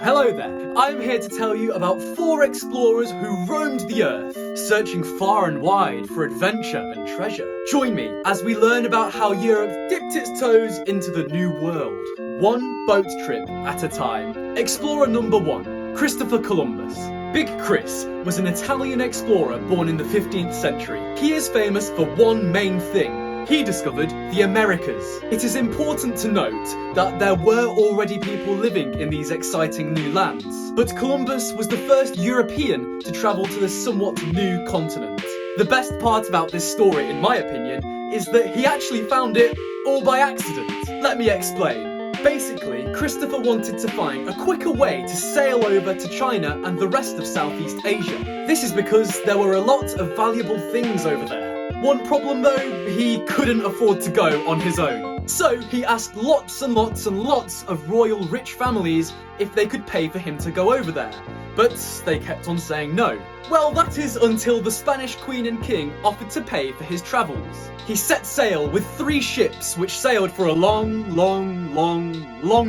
hello there. I'm here to tell you about 4 explorers who roamed the earth, searching far and wide for adventure and treasure. Join me as we learn about how Europe dipped its toes into the New World, one boat trip at a time. Explorer number 1, Christopher Columbus. Big Chris was an Italian explorer born in the 15th century. He is famous for one main thing. He discovered the Americas. It is important to note that there were already people living in these exciting new lands, but Columbus was the first European to travel to this somewhat new continent. The best part about this story, in my opinion, is that he actually found it all by accident. Let me explain. Basically, Christopher wanted to find a quicker way to sail over to China and the rest of Southeast Asia. This is because there were a lot of valuable things over there. One problem though, he couldn't afford to go on his own. So he asked lots and lots and lots of royal rich families if they could pay for him to go over there. But they kept on saying no. Well, that is until the Spanish Queen and King offered to pay for his travels. He set sail with 3 ships which sailed for a long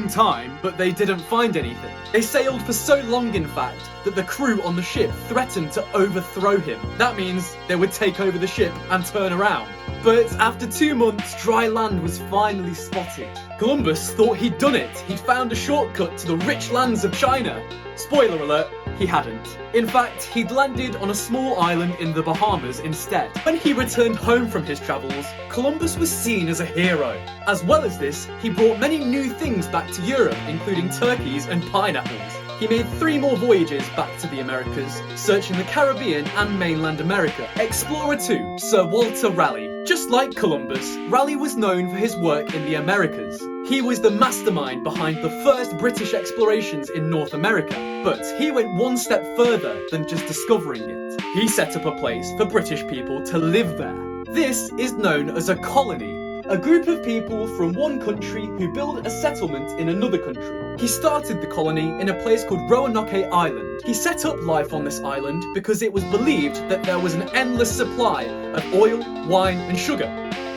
time, but they didn't find anything. They sailed for so long, in fact, that the crew on the ship threatened to overthrow him. That means they would take over the ship and turn around. But after 2 months, dry land was finally spotted. Columbus thought he'd done it. He'd found a shortcut to the rich lands of China. Spoiler alert, he hadn't. In fact, he'd landed on a small island in the Bahamas instead. When he returned home from his travels, Columbus was seen as a hero. As well as this, he brought many new things back to Europe, including turkeys and pineapples. He made 3 more voyages back to the Americas, searching the Caribbean and mainland America. Explorer 2, Sir Walter Raleigh. Just like Columbus, Raleigh was known for his work in the Americas. He was the mastermind behind the first British explorations in North America, but he went one step further than just discovering it. He set up a place for British people to live there. This is known as a colony. A group of people from one country who build a settlement in another country. He started the colony in a place called Roanoke Island. He set up life on this island because it was believed that there was an endless supply of oil, wine and sugar.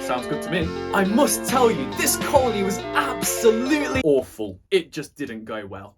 Sounds good to me. I must tell you, this colony was absolutely awful. It just didn't go well.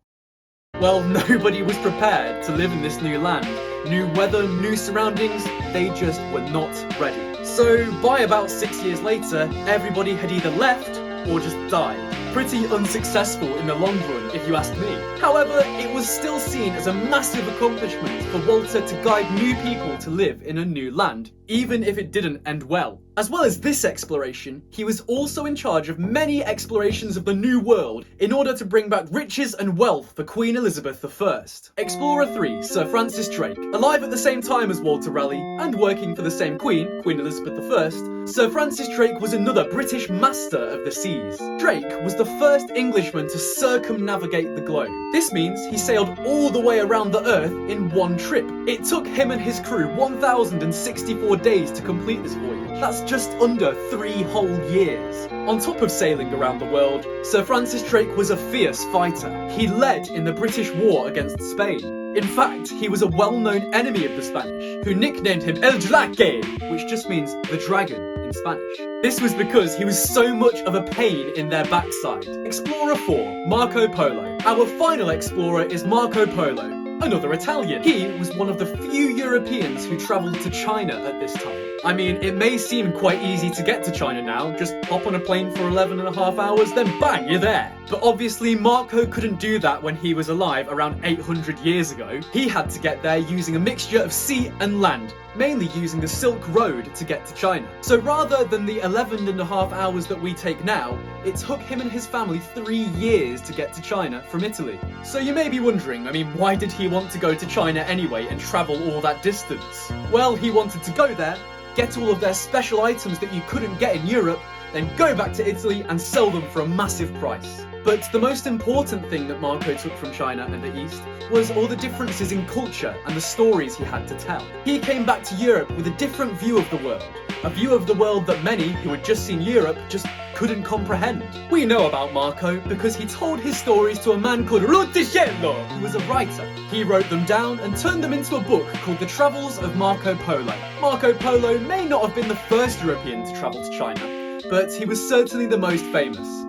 Well, nobody was prepared to live in this new land. New weather, new surroundings, they just were not ready. So by about 6 years later, everybody had either left or just died. Pretty unsuccessful in the long run, if you ask me. However, it was still seen as a massive accomplishment for Walter to guide new people to live in a new land, even if it didn't end well. As well as this exploration, he was also in charge of many explorations of the New World in order to bring back riches and wealth for Queen Elizabeth I. Explorer 3, Sir Francis Drake. Alive at the same time as Walter Raleigh and working for the same Queen, Queen Elizabeth I, Sir Francis Drake was another British master of the seas. Drake was the first Englishman to circumnavigate the globe. This means he sailed all the way around the Earth in one trip. It took him and his crew 1,064 days to complete this voyage. That's just under 3 whole years. On top of sailing around the world, Sir Francis Drake was a fierce fighter. He led in the British war against Spain. In fact, he was a well-known enemy of the Spanish, who nicknamed him El Draque, which just means the dragon in Spanish. This was because he was so much of a pain in their backside. Explorer 4, Marco Polo. Our final explorer is Marco Polo, another Italian. He was one of the few Europeans who travelled to China at this time. I mean, it may seem quite easy to get to China now, just hop on a plane for 11.5 hours, then bang, you're there. But obviously Marco couldn't do that when he was alive around 800 years ago. He had to get there using a mixture of sea and land, mainly using the Silk Road to get to China. So rather than the 11.5 hours that we take now, it took him and his family 3 years to get to China from Italy. So you may be wondering, why did he want to go to China anyway and travel all that distance? Well, he wanted to go there, get all of their special items that you couldn't get in Europe, then go back to Italy and sell them for a massive price. But the most important thing that Marco took from China and the East was all the differences in culture and the stories he had to tell. He came back to Europe with a different view of the world, a view of the world that many who had just seen Europe just couldn't comprehend. We know about Marco because he told his stories to a man called Ruticello, who was a writer. He wrote them down and turned them into a book called The Travels of Marco Polo. Marco Polo may not have been the first European to travel to China, but he was certainly the most famous.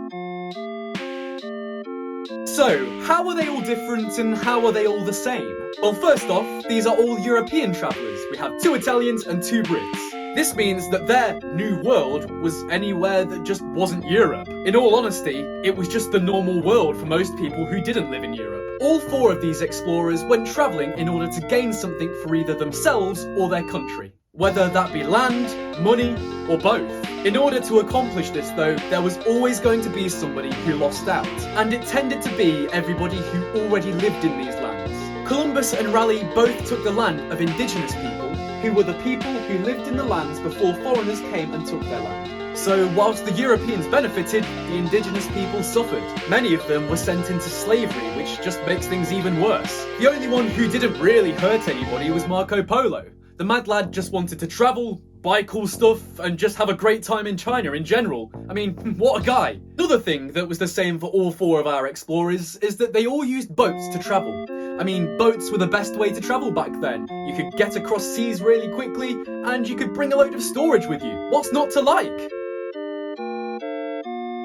So, how are they all different and how are they all the same? Well, first off, these are all European travellers. We have 2 Italians and 2 Brits. This means that their new world was anywhere that just wasn't Europe. In all honesty, it was just the normal world for most people who didn't live in Europe. All 4 of these explorers went travelling in order to gain something for either themselves or their country. Whether that be land, money, or both. In order to accomplish this though, there was always going to be somebody who lost out. And it tended to be everybody who already lived in these lands. Columbus and Raleigh both took the land of indigenous people, who were the people who lived in the lands before foreigners came and took their land. So whilst the Europeans benefited, the indigenous people suffered. Many of them were sent into slavery, which just makes things even worse. The only one who didn't really hurt anybody was Marco Polo. The mad lad just wanted to travel, buy cool stuff, and just have a great time in China in general. I mean, what a guy. Another thing that was the same for all 4 of our explorers is that they all used boats to travel. I mean, boats were the best way to travel back then. You could get across seas really quickly, and you could bring a load of storage with you. What's not to like?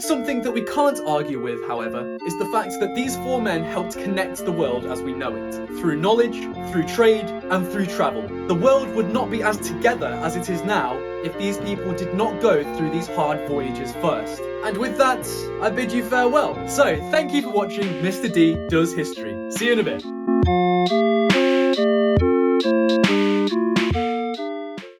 Something that we can't argue with, however, is the fact that these 4 men helped connect the world as we know it. Through knowledge, through trade, and through travel. The world would not be as together as it is now if these people did not go through these hard voyages first. And with that, I bid you farewell. So, thank you for watching Mr. D Does History. See you in a bit.